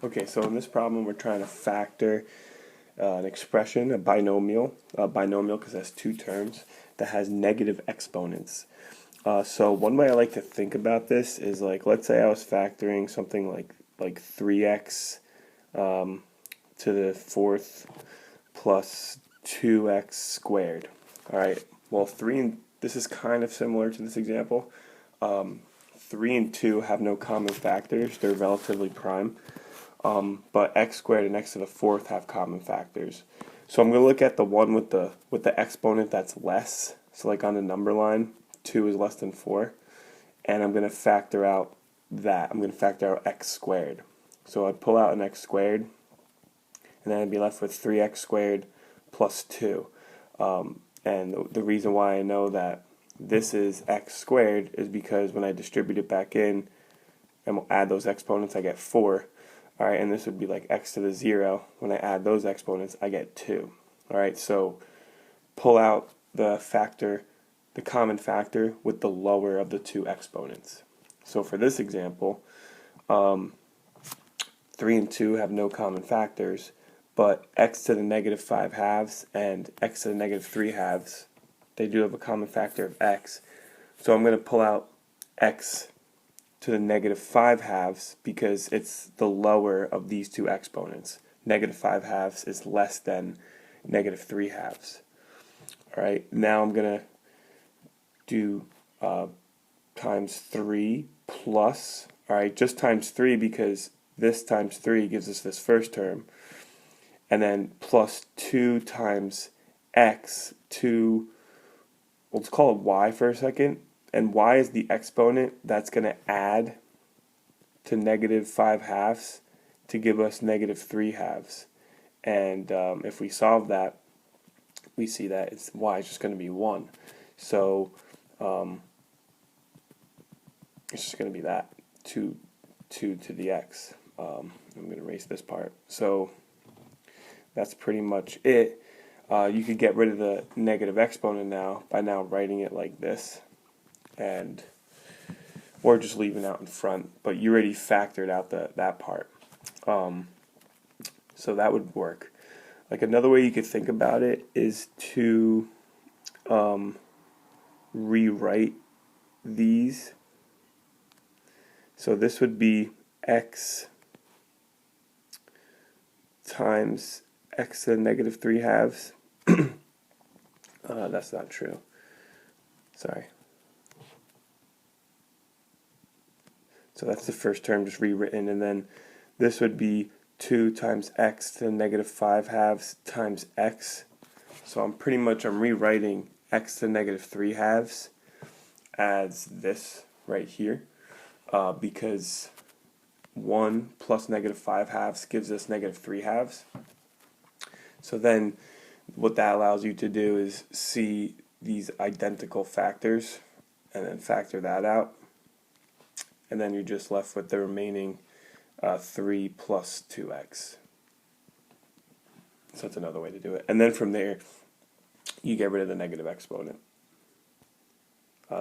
Okay, so in this problem we're trying to factor an expression, a binomial because it has two terms, that has negative exponents. So one way I like to think about this is like, let's say I was factoring something like 3x to the fourth plus 2x squared. All right, well this is kind of similar to this example. 3 and 2 have no common factors, they're relatively prime. But x squared and x to the fourth have common factors. So I'm going to look at the one with the exponent that's less. So like on the number line, 2 is less than 4. And I'm going to factor out that. I'm going to factor out x squared. So I'd pull out an x squared, and then I'd be left with 3x squared plus 2. And the reason why I know that this is x squared is because when I distribute it back in and we'll add those exponents, I get 4. Alright, and this would be like x to the 0. When I add those exponents, I get 2. Alright, so pull out the common factor with the lower of the two exponents. So for this example, 3 and 2 have no common factors, but x to the negative 5 halves and x to the negative 3 halves, they do have a common factor of x. So I'm going to pull out x to the negative 5 halves because it's the lower of these two exponents. Negative 5 halves is less than negative 3 halves. Alright, now I'm going to do times 3 plus, alright, just times 3 because this times 3 gives us this first term, and then plus 2 times x to, let's call it y for a second. And y is the exponent that's going to add to negative 5 halves to give us negative 3 halves. And if we solve that, we see that y is just going to be 1. So it's just going to be that, 2 to the x. I'm going to erase this part. So that's pretty much it. You could get rid of the negative exponent now by now writing it like this, or just leaving out in front, but you already factored out that part. So that would work. Like another way you could think about it is to rewrite these. So this would be x times x to the negative 3 halves. That's not true. Sorry. So that's the first term just rewritten, and then this would be 2 times x to the negative 5 halves times x. So I'm rewriting x to the negative 3 halves as this right here, because 1 plus negative 5 halves gives us negative 3 halves. So then what that allows you to do is see these identical factors and then factor that out. And then you're just left with the remaining 3 plus 2x. So that's another way to do it. And then from there, you get rid of the negative exponent.